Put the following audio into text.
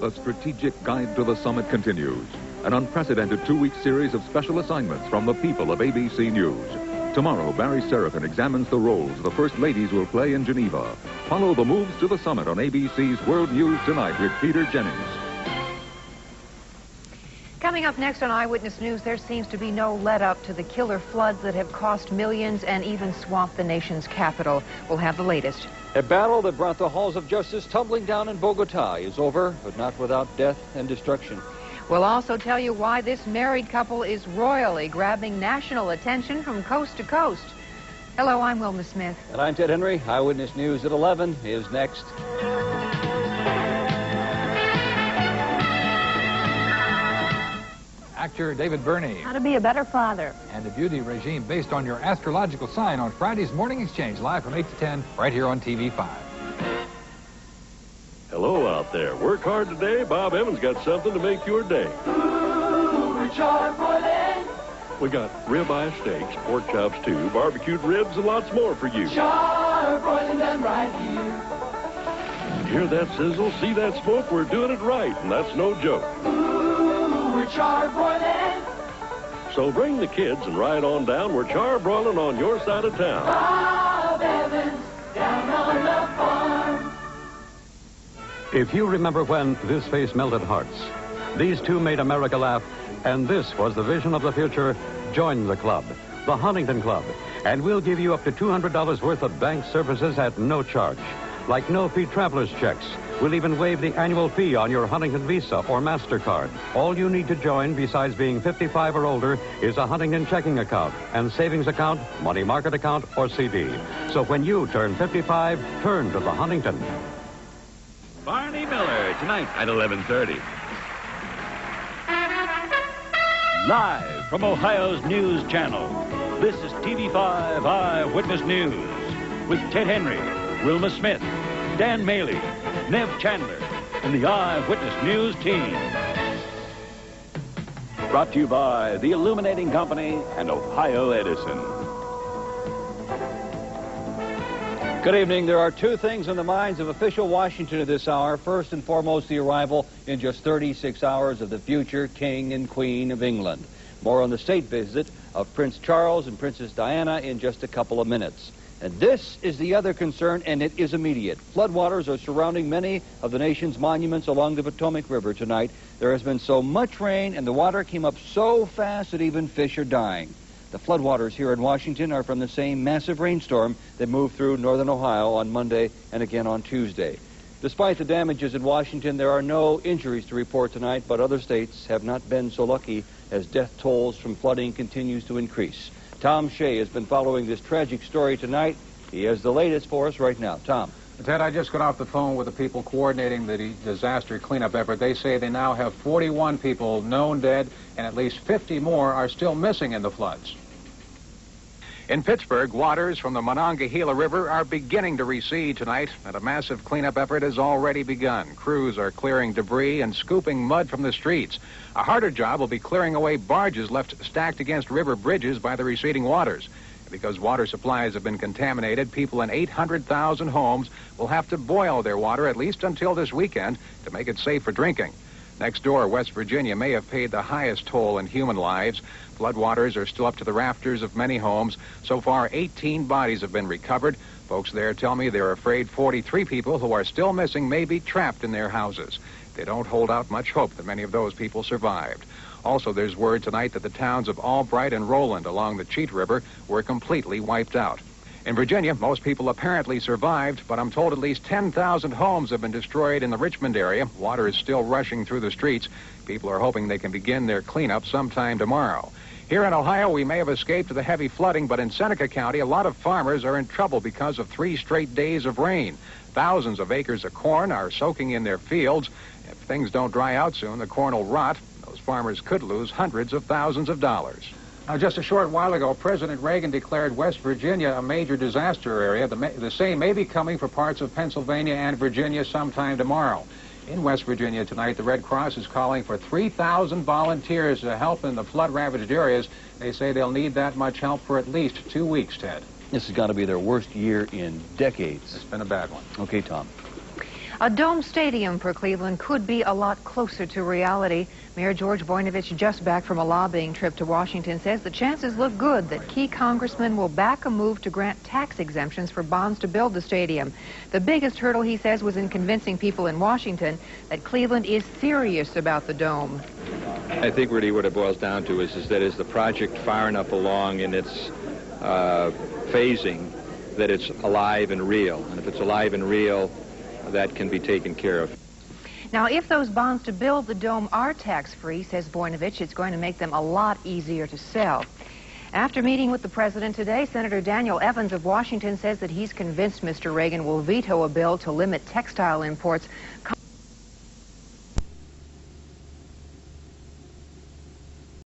A Strategic Guide to the Summit continues. An unprecedented 2-week series of special assignments from the people of ABC News. Tomorrow, Barry Serafin examines the roles the First Ladies will play in Geneva. Follow the moves to the summit on ABC's World News Tonight with Peter Jennings. Coming up next on Eyewitness News, there seems to be no let-up to the killer floods that have cost millions and even swamped the nation's capital. We'll have the latest. A battle that brought the halls of justice tumbling down in Bogota is over, but not without death and destruction. We'll also tell you why this married couple is royally grabbing national attention from coast to coast. Hello, I'm Wilma Smith. And I'm Ted Henry. Eyewitness News at 11 is next. Actor David Burney. How to be a better father. And the beauty regime based on your astrological sign on Friday's Morning Exchange, live from 8 to 10, right here on TV5. Hello out there. Work hard today. Bob Evans got something to make your day. Ooh, charbroiling. We got ribeye steaks, pork chops too, barbecued ribs, and lots more for you. Charbroiling done right here. Hear that sizzle? See that smoke? We're doing it right, and that's no joke. We're charbroiling. So bring the kids and ride on down. We're charbroiling on your side of town. Bob Evans, down on the farm. If you remember when this face melted hearts, these two made America laugh, and this was the vision of the future, join the club, the Huntington Club, and we'll give you up to $200 worth of bank services at no charge, like no-fee traveler's checks. We'll even waive the annual fee on your Huntington Visa or MasterCard. All you need to join, besides being 55 or older, is a Huntington checking account and savings account, money market account, or CD. So when you turn 55, turn to the Huntington. Barney Miller, tonight at 11:30. Live from Ohio's News Channel, this is TV5 Eyewitness News with Ted Henry, Wilma Smith, Dan Maley, Nev Chandler, and the Eyewitness News team. Brought to you by the Illuminating Company and Ohio Edison. Good evening. There are two things in the minds of official Washington at this hour. First and foremost, the arrival in just 36 hours of the future King and Queen of England. More on the state visit of Prince Charles and Princess Diana in just a couple of minutes. And this is the other concern, and it is immediate. Floodwaters are surrounding many of the nation's monuments along the Potomac River tonight. There has been so much rain, and the water came up so fast that even fish are dying. The floodwaters here in Washington are from the same massive rainstorm that moved through northern Ohio on Monday and again on Tuesday. Despite the damages in Washington, there are no injuries to report tonight, but other states have not been so lucky as death tolls from flooding continues to increase. Tom Shea has been following this tragic story tonight. He has the latest for us right now. Tom. Ted, I just got off the phone with the people coordinating the disaster cleanup effort. They say they now have 41 people known dead, and at least 50 more are still missing in the floods. In Pittsburgh, waters from the Monongahela River are beginning to recede tonight, and a massive cleanup effort has already begun. Crews are clearing debris and scooping mud from the streets. A harder job will be clearing away barges left stacked against river bridges by the receding waters. Because water supplies have been contaminated, people in 800,000 homes will have to boil their water at least until this weekend to make it safe for drinking. Next door, West Virginia may have paid the highest toll in human lives. Floodwaters are still up to the rafters of many homes. So far, 18 bodies have been recovered. Folks there tell me they're afraid 43 people who are still missing may be trapped in their houses. They don't hold out much hope that many of those people survived. Also, there's word tonight that the towns of Albright and Roland along the Cheat River were completely wiped out. In Virginia, most people apparently survived, but I'm told at least 10,000 homes have been destroyed in the Richmond area. Water is still rushing through the streets. People are hoping they can begin their cleanup sometime tomorrow. Here in Ohio, we may have escaped the heavy flooding, but in Seneca County, a lot of farmers are in trouble because of 3 straight days of rain. Thousands of acres of corn are soaking in their fields. If things don't dry out soon, the corn will rot. Those farmers could lose hundreds of thousands of dollars. Now, just a short while ago, President Reagan declared West Virginia a major disaster area. The same may be coming for parts of Pennsylvania and Virginia sometime tomorrow. In West Virginia tonight, the Red Cross is calling for 3,000 volunteers to help in the flood-ravaged areas. They say they'll need that much help for at least 2 weeks, Ted. This has got to be their worst year in decades. It's been a bad one. Okay, Tom. A dome stadium for Cleveland could be a lot closer to reality. Mayor George Voinovich, just back from a lobbying trip to Washington, says the chances look good that key congressmen will back a move to grant tax exemptions for bonds to build the stadium. The biggest hurdle, he says, was in convincing people in Washington that Cleveland is serious about the dome. I think really what it boils down to is that is the project far enough along in its phasing that it's alive and real. And if it's alive and real, that can be taken care of. Now, if those bonds to build the dome are tax-free, says Voinovich, it's going to make them a lot easier to sell. After meeting with the president today, Senator Daniel Evans of Washington says that he's convinced Mr. Reagan will veto a bill to limit textile imports.